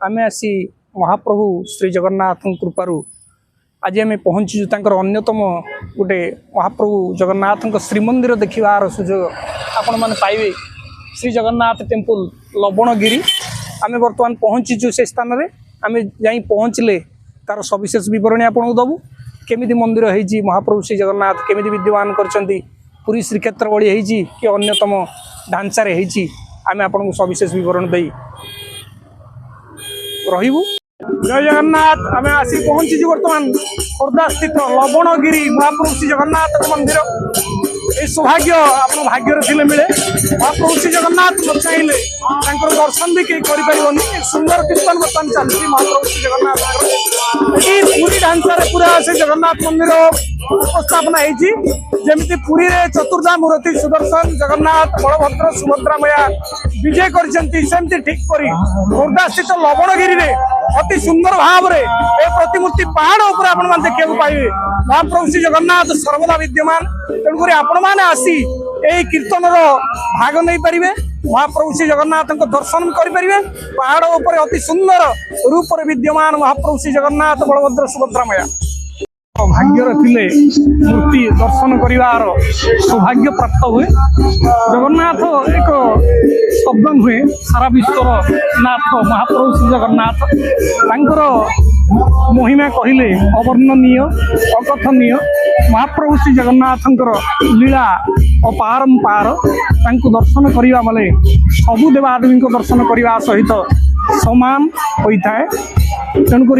आमे आसी महाप्रभु श्री जगन्नाथ कृपारू आज आम पहुँचीचु तांकर अन्यतम गोटे महाप्रभु जगन्नाथ श्रीमंदिर देखार सुजोग आपण मैंने पाइबे। श्री जगन्नाथ टेम्पल लवणगिरी आम बर्तमान पहुँचीचु से स्थान में आम जा पहुँचले तार सविशेष बरणी आपको दबू केमी मंदिर होती महाप्रभु श्री जगन्नाथ केमी विद्यमान करछंती पुरी श्रीक्षेत्र भली होती कि अन्यतम ढांचारे होती आम आपको सविशेष बरणी दे रही। जय जगन्नाथ आम आसी पहुँचीचु बर्तमान खोर्धा स्थित लवणगिरी महाप्रभु श्री जगन्नाथ मंदिर ये सौभाग्य आप भाग्य थे मिले महाप्रभु श्री जगन्नाथ न चाहिए दर्शन भी कहीं कर सुंदर कीर्तन बर्तमान चलती महाप्रभु श्री जगन्नाथ पूरी ढांचार पूरा से जगन्नाथ मंदिर उपस्थापना होती पुरी रे चतुर्धा मूर्ति सुदर्शन जगन्नाथ बलभद्र सुभद्रा मैया विजय करमती ठीक करी खोर्धा स्थित लवणगिरी रे अति सुंदर भाव में ए प्रतिमूर्ति पहाड़ उपर आप देखा पाइबे। महाप्रभु श्री जगन्नाथ सर्वदा विद्यमान तेणुक आपण मैंने आसी यही कीर्तन भाग नहीं पारे महाप्रभु श्री जगन्नाथ दर्शन करें पहाड़ उपर अति सुंदर रूप विद्यमान महाप्रभु श्री जगन्नाथ बलभद्र सुभद्रा मैया भाग्यर थिले मूर्ति दर्शन करिवार सौभाग्य प्राप्त हुए। जगन्नाथ एक शब्द नुहे सारा विश्वर नाथ महाप्रभु श्री जगन्नाथ तांकर महिमा कहले अवर्णनीय अकथनीय महाप्रभु श्री जगन्नाथ लीला अपारंपार तांको दर्शन करिवा माने सबु देवादेवी दर्शन करने सहित समान होता है। तेणुक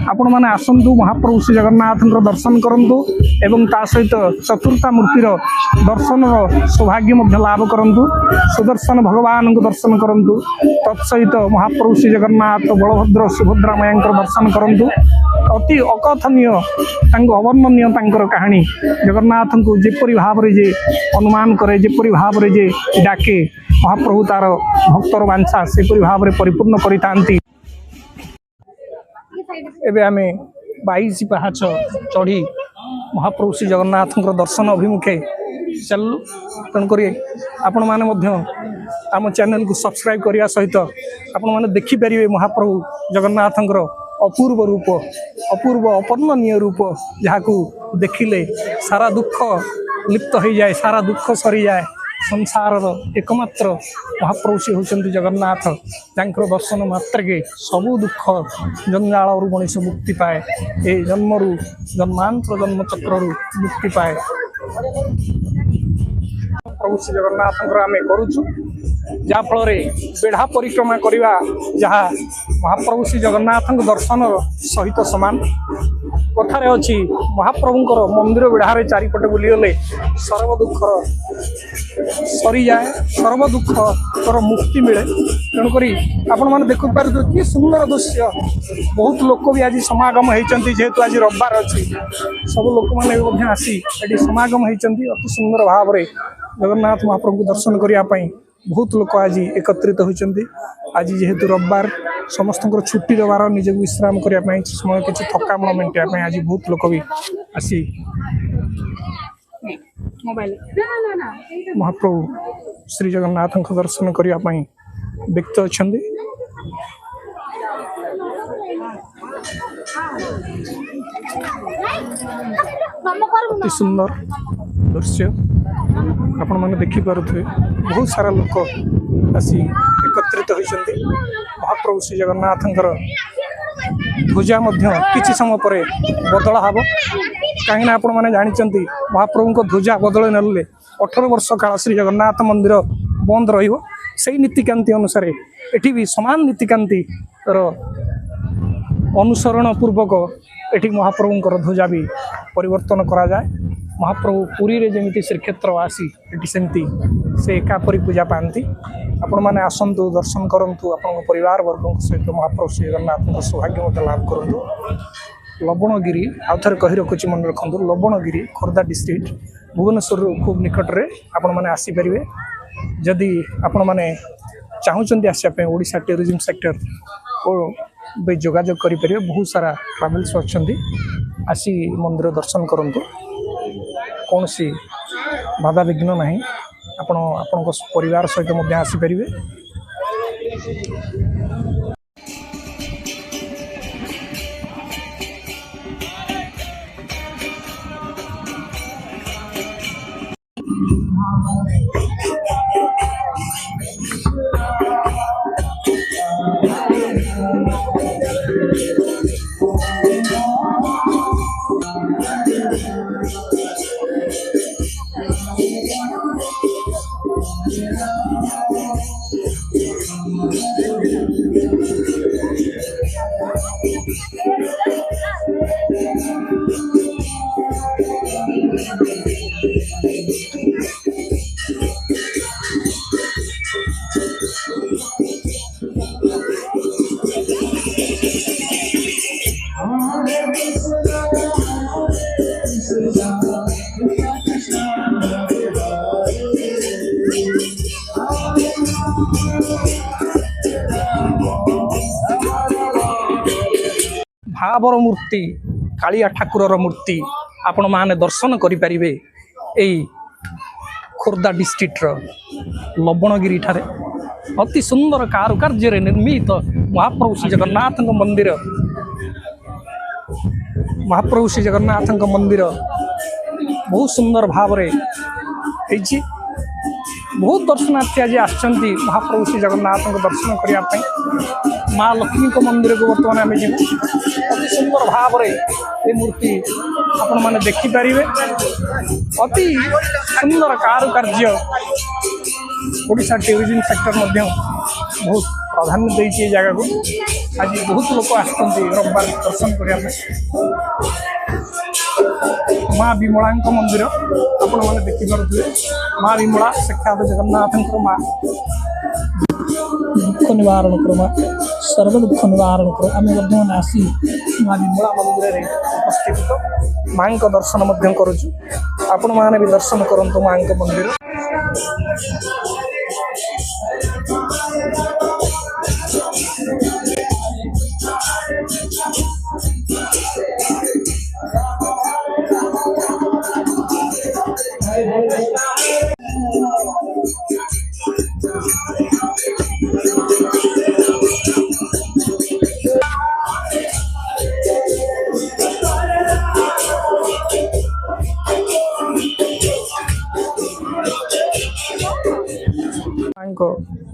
आपण मैंने आसतु महाप्रभु श्री जगन्नाथ दर्शन करूँ एवं ता सहित चतुर्था मूर्तिर दर्शन सौभाग्य लाभ करूँ सुदर्शन भगवान को दर्शन करूँ तत्सहित महाप्रभु श्री जगन्नाथ बलभद्र सुभद्रा मैया दर्शन करूँ अति अकथनीय अवर्णनीय कहानी जगन्नाथ को जेपरी भाव जे अनुमान करे जेपरी भाव जे डाके महाप्रभु तार भक्तर वांछा सेपरी भाव में परिपूर्ण करितांती। एबे आमे 22 पहाच चढ़ी महाप्रभु श्री जगन्नाथ दर्शन अभिमुखे चलू तेणुक आपण मैंने आम चैनल को सब्सक्राइब करने सहित आपण मैंने देखिपारे महाप्रभु जगन्नाथ अपूर्व रूप अपूर्व अपर्णनीय रूप जहाँ को देखिले सारा दुख लिप्त हो जाए सारा दुख सरी जाए संसार एकमात्र महाप्रभु श्री होती जगन्नाथ जहाँ दर्शन मात्रके सबू दुख जंजाल मनीष मुक्ति पाए ए जन्मरू जन्मांतर जन्म चक्र मुक्ति पाए प्रभु श्री जगन्नाथ आम करुचु जहाँफल बेढ़ा परिक्रमा करवा जहाँ महाप्रभु श्री जगन्नाथ दर्शन सहित सामान कथार अच्छी महाप्रभुंर मंदिर बेढ़ार चारिपटे बुलीगले सर्व दुख सरी जाए सर्व दुखर मुक्ति मिले। तेणुक आपण मैंने देखि पारे कि सुंदर दृश्य बहुत लोक भी आज समागम होती जेहेतु आज रविवार अच्छी सब लोक मैंने आसी ये समागम होती अति सुंदर भाव में जगन्नाथ महाप्रभु को दर्शन करने बहुत लोक आज एकत्रित होती। आज जेहेतु रविवार समस्त छुट्टी रबार निज विश्राम करने समय किसी थकामण मेटापी आज बहुत लोक भी आसी महाप्रभु श्री जगन्नाथ दर्शन करने व्यक्त अच्छा। अति सुंदर दृश्य आपण मैंने देखिपे बहुत सारा लोक आसी एकत्रित होती। महाप्रभु श्री जगन्नाथ ध्वजा किसी समय पर बदला हम कहीं आपण मैंने जानते महाप्रभु ध्वजा बदल ने 18 वर्ष काल श्री जगन्नाथ मंदिर बंद रही नीतिकांति अनुसार एटी भी समान नीतिकांति अनुसरण पूर्वक एटी महाप्रभुंर ध्वजा भी परिवर्तन करा जाए। महाप्रभु पुरी रे जमी श्रीक्षेत्र आसी एटी सेमती से एकापरी पूजा पाती आपण मैंने आसतु दर्शन करूँ आप परिवार वर्ग सहित महाप्रभु श्री जगन्नाथ सौभाग्य लाभ करूँ। लवणगिरी आउ थे कही रखुच्छी मन रखु लवणगिरी खोर्धा डिस्ट्रिक्ट भुवनेश्वर खूब निकट में आपण मैंने आसीपारे जदि आपण मैंने चाहूँगी आसापी ओडिशा टूरिज्म सेक्टर और जोगाजोग करेंगे बहुत सारा ट्रावेल्स अच्छा आसी मंदिर दर्शन करूँ कौन सी बाधा विघ्न ना आपण परिवार सहित आसीपारे। भावर मूर्ति कालिया ठाकुर मूर्ति आपण माने दर्शन करें यही खोर्धा डिस्ट्रिक्टर लवणगिरी ठारे अति सुंदर कारुकार्य निर्मित महाप्रभु श्री जगन्नाथ मंदिर बहुत सुंदर भाव बहुत दर्शनार्थी आज आसछंती महाप्रभु श्री जगन्नाथ दर्शन करने माँ लक्ष्मी मंदिर को बर्तमान आम जी अति सुंदर भाव ये मूर्ति आपण मैंने देखिपारे अति सुंदर कारुकार्य ओडिशा टूरिज्म सेक्टर बहुत प्राधान्य देती जगह को आज बहुत लोग आसछंती रविवार दर्शन करने माँ विमला मंदिर आपण मैंने देखिपे माँ विमला साक्षात जगन्नाथ माँ दुख निवारण कर माँ सर्व दुख निवारण कर आम बर्तमान आसी माँ विमला मंदिर में उपस्थित माँ का दर्शन करुचु आपण मैंने भी दर्शन करंतु माँ का मंदिर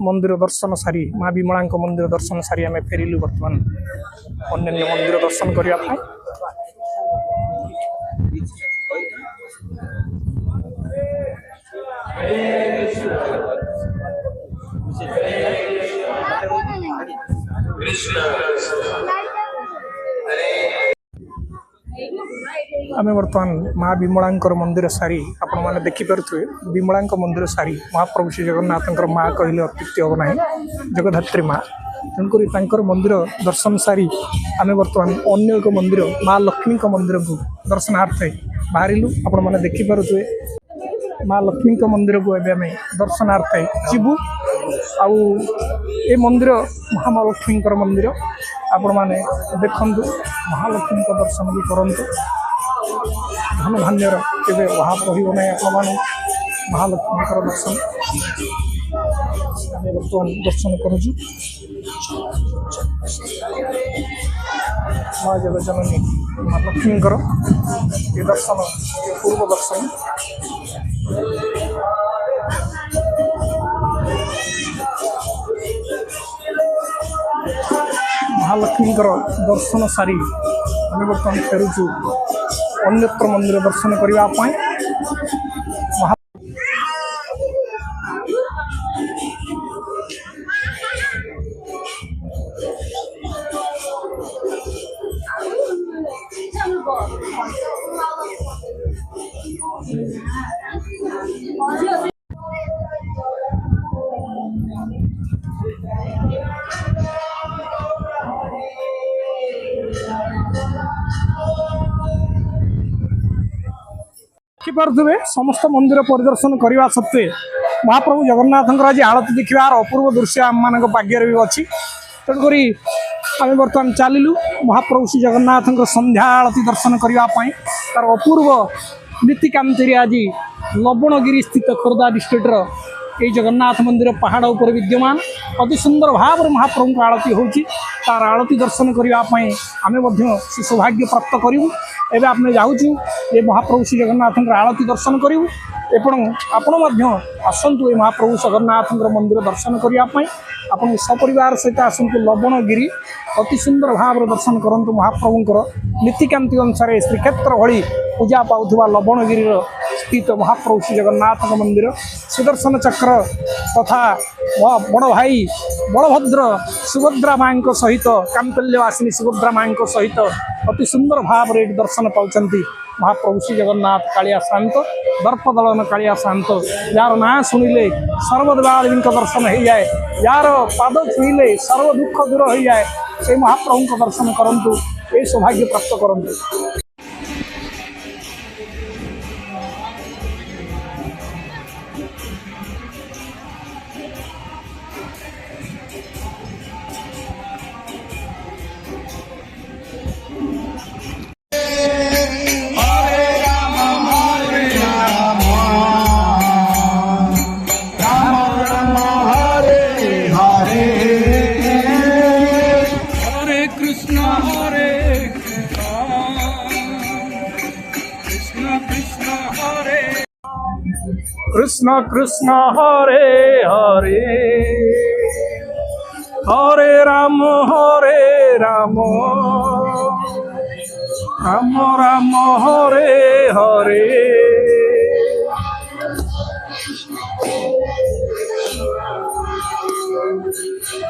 मंदिर दर्शन सारी माँ विमला मंदिर दर्शन सारी आम फेरिलु बर्तमान अन्य मंदिर दर्शन करने आम बर्तमान माँ विमला मंदिर सारी आपण मैंने देखिपे विमला मंदिर सारी महाप्रभु श्री जगन्नाथ माँ कहले अत्युक्ति हम ना जगधात्री माँ तेणुक मंदिर दर्शन सारी आम बर्तमान अन्य एक मंदिर माँ लक्ष्मी मंदिर को दर्शनार्थ बाहरिलु आपण मैंने देखिपे माँ लक्ष्मी मंदिर को एवं दर्शनार्थ जीवु आउ ये मंदिर महालक्ष्मी मंदिर आपण मैंने देखु महालक्ष्मी दर्शन भी करूँ धन धान्यर केवे वहाँ पड़ो ना आप महालक्ष्मी दर्शन आम बर्तमान दर्शन करुचु माँ जगजननी माँ लक्ष्मी ये दर्शन ये पूर्व दर्शन महालक्ष्मी दर्शन सारी आम बर्तमान फेरुचु अन्यत्र मंदिर दर्शन करने देखिपे समस्त मंदिर परिदर्शन करने सत्वे महाप्रभु जगन्नाथ आज आरती देखार अपूर्व दृश्य आम मान भाग्य भी अच्छी तेणुक आम बर्तमान चलू महाप्रभु श्री जगन्नाथ संध्या आरती दर्शन करने तार अपूर्व नीतिकांति आज लवणगिरी स्थित खोर्धा डिस्ट्रिक्टर ये जगन्नाथ मंदिर पहाड़ उपर विद्यमान अति सुंदर भाव महाप्रभु को आरती होची तार आरती दर्शन करने आम से सौभाग्य प्राप्त करूँ एवं आपने जाऊँ ये महाप्रभु श्री जगन्नाथ आरती दर्शन करूँ एवं आपण आसतु ये महाप्रभु जगन्नाथ मंदिर दर्शन करने आप सपरिवार सहित आसतु लवणगिरी अति सुंदर भाव दर्शन करूँ महाप्रभुंर नीतिकांति अनुसार श्रीक्षेत्र भली पूजा पाउथुवा लवणगिरी स्थित महाप्रभु श्री जगन्नाथ मंदिर सुदर्शन चक्र तथा बड़ भाई बलभद्र सुभद्रा माँ सहित कामतल्यवासिनी सुभद्रा माँ सहित अति सुंदर भाव दर्शन पाँच महाप्रभु श्री जगन्नाथ कालिया शांत दर्पदलन कालिया शांत यार ना शुणिले सर्वदेवादेवी दर्शन हो जाए यार पाद छुईले सर्व दुख दूर हो जाए से महाप्रभु दर्शन करंतु ये सौभाग्य प्राप्त करंतु। कृष्ण कृष्ण हरे हरे हरे राम राम राम हरे हरे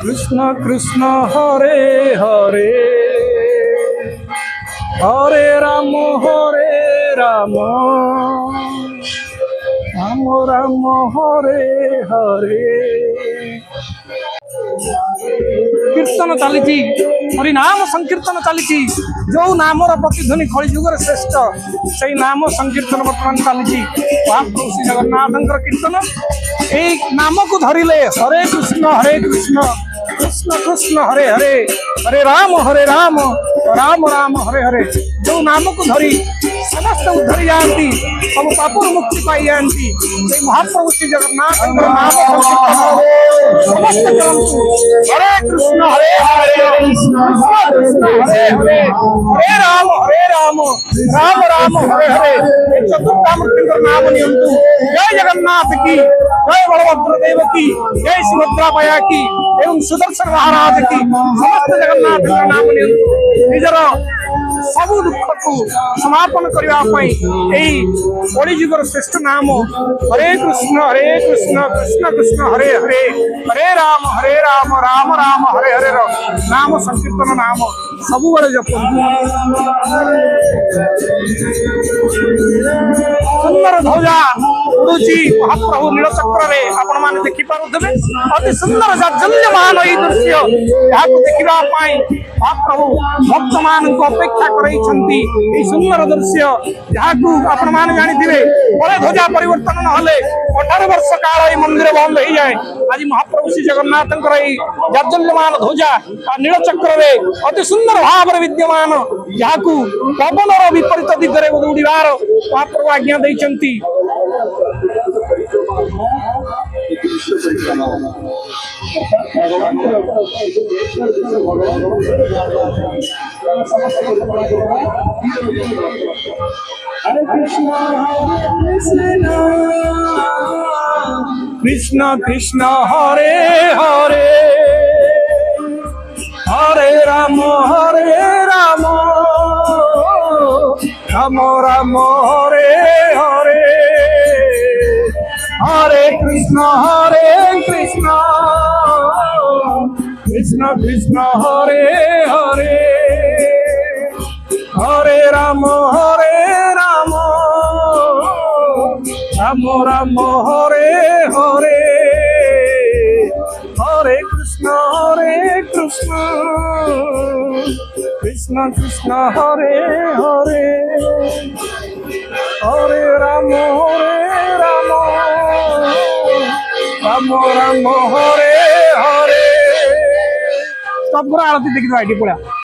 कृष्ण कृष्ण हरे हरे हरे राम राम राम राम हरे हरे कीर्तन चली हरिनाम संकीर्तन चली जो नामर प्रतिध्वनि कलिजुगर श्रेष्ठ से नाम संकीर्तन बर्तमान चली महाप्रभु श्री जगन्नाथ कीर्तन यही नाम को धरिले हरे कृष्ण कृष्ण कृष्ण हरे हरे हरे राम राम राम हरे हरे जो नाम को धरी समस्त उद्धरी जाती सब पापुर मुक्ति पाई जाती महाप्रभु श्री जगन्नाथ नाम समस्त हरे कृष्ण हरे हरे कृष्ण हरे हरे हरे राम राम राम हरे हरे चतुर्धामूर्ति नाम नियंतु जय जगन्नाथ की जय बलभद्र देव की जय सुभद्रा माया की एवं सुदर्शन महाराज की समस्त जगन्नाथ नाम नियंतु निजर सबु दुख को समापन करने कलिजुगर श्रेष्ठ नाम हरे कृष्ण कृष्ण कृष्ण हरे हरे हरे राम राम राम हरे हरे नाम संकीर्तन नाम सब सुंदर ध्वजा उड़ुची महाप्रभु नीलचक्र आपण मैंने देखिपे अति सुंदर जाज्जल्यमान यही दृश्य यहाँ देखा महाप्रभु भक्त मान अपेक्षा कर सुंदर दृश्य जहाँ आपण मैंने जानी बड़े ध्वजा परिवर्तन ना 18 वर्ष काल ये मंदिर बंद हो जाए आज महाप्रभु श्री जगन्नाथ जाज्जल्यमान ध्वजा नीलचक्र अति सुंदर भाव विद्यमान जहाँ पवनर विपरीत दिगरे उड़ार महाप्रभु आज्ञा देइचंती। कृष्ण कृष्ण हरे हरे हरे राम राम राम हरे हरे हरे कृष्ण कृष्ण कृष्ण हरे हरे हरे राम राम राम हरे हरे हरे कृष्ण कृष्ण कृष्ण हरे हरे हरे राम राम हरे हरे सब पूरा आरती देखी पड़ा।